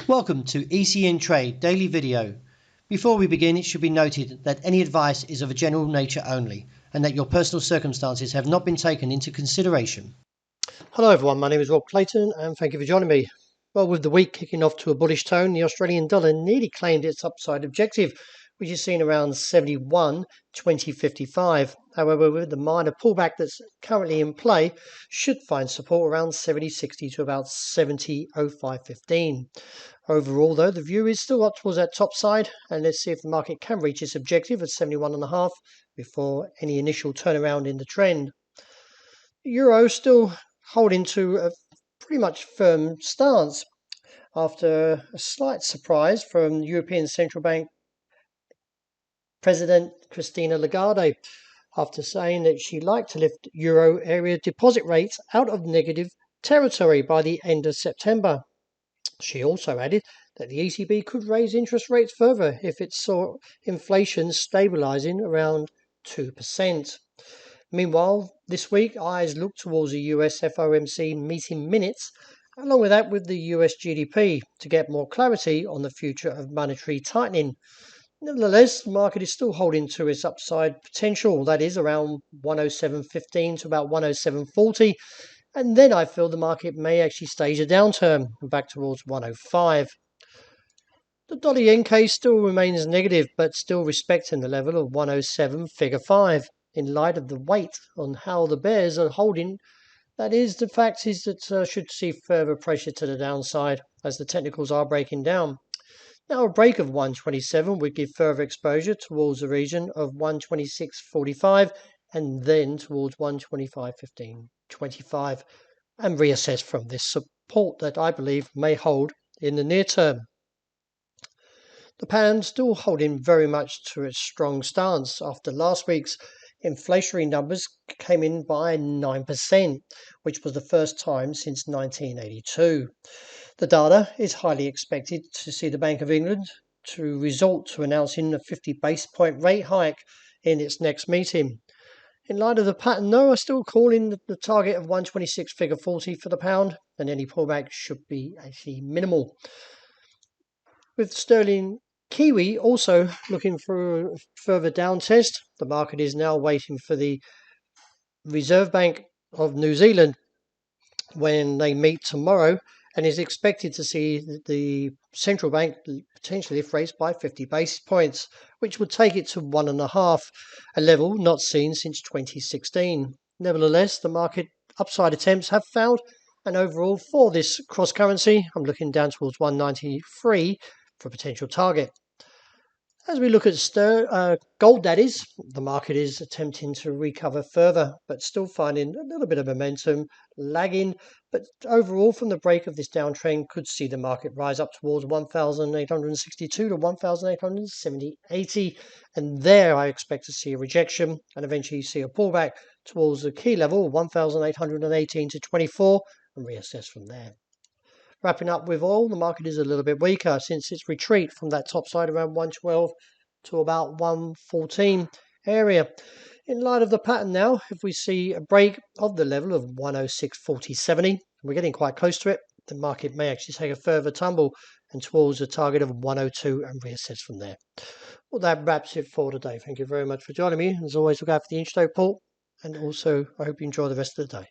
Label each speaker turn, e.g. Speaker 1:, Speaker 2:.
Speaker 1: Welcome to ECNTRADE Daily Video. Before we begin, it should be noted that any advice is of a general nature only and that your personal circumstances have not been taken into consideration.
Speaker 2: Hello everyone, my name is Rob Clayton and thank you for joining me. Well, with the week kicking off to a bullish tone, the Australian dollar nearly claimed its upside objective, which is seen around 71.2055. However, with the minor pullback that's currently in play, should find support around 70.60 to about 70.0515. Overall, though, the view is still up towards that top side, and let's see if the market can reach its objective at 71.5 before any initial turnaround in the trend. The euro still holding to a pretty much firm stance after a slight surprise from European Central Bank President Christine Lagarde after saying that she'd like to lift euro area deposit rates out of negative territory by the end of September. She also added that the ECB could raise interest rates further if it saw inflation stabilising around 2%. Meanwhile, this week, eyes look towards the US FOMC meeting minutes, along with that with the US GDP, to get more clarity on the future of monetary tightening. Nevertheless, the market is still holding to its upside potential, that is around 107.15 to about 107.40, and then I feel the market may actually stage a downturn back towards 105. The dollar yen case still remains negative, but still respecting the level of 107 figure 5. In light of the weight on how the bears are holding, that is, the fact is that should see further pressure to the downside as the technicals are breaking down. Now, a break of 127 would give further exposure towards the region of 126.45 and then towards 125.15.25 and reassess from this support that I believe may hold in the near term. The pound still holding very much to its strong stance after last week's inflationary numbers came in by 9%, which was the first time since 1982. The data is highly expected to see the Bank of England to resort to announcing a 50 basis point rate hike in its next meeting. In light of the pattern, though, I still call in the target of 126 figure 40 for the pound, and any pullback should be actually minimal. With sterling Kiwi also looking for a further down test, the market is now waiting for the Reserve Bank of New Zealand when they meet tomorrow, and is expected to see the central bank potentially lift rates by 50 basis points, which would take it to 1.5, a level not seen since 2016. Nevertheless, the market upside attempts have failed, and overall for this cross currency, I'm looking down towards 193 for potential target. As we look at gold, that is, the market is attempting to recover further, but still finding a little bit of momentum, lagging. But overall, from the break of this downtrend, could see the market rise up towards 1,862 to 1,870.80. And there I expect to see a rejection and eventually see a pullback towards the key level, 1,818 to 24, and reassess from there. Wrapping up with oil, the market is a little bit weaker since its retreat from that top side around 112 to about 114 area. In light of the pattern now, if we see a break of the level of 106.4070, we're getting quite close to it, the market may actually take a further tumble and towards a target of 102 and reassess from there. Well, that wraps it for today. Thank you very much for joining me. As always, look out for the intraday report, and also I hope you enjoy the rest of the day.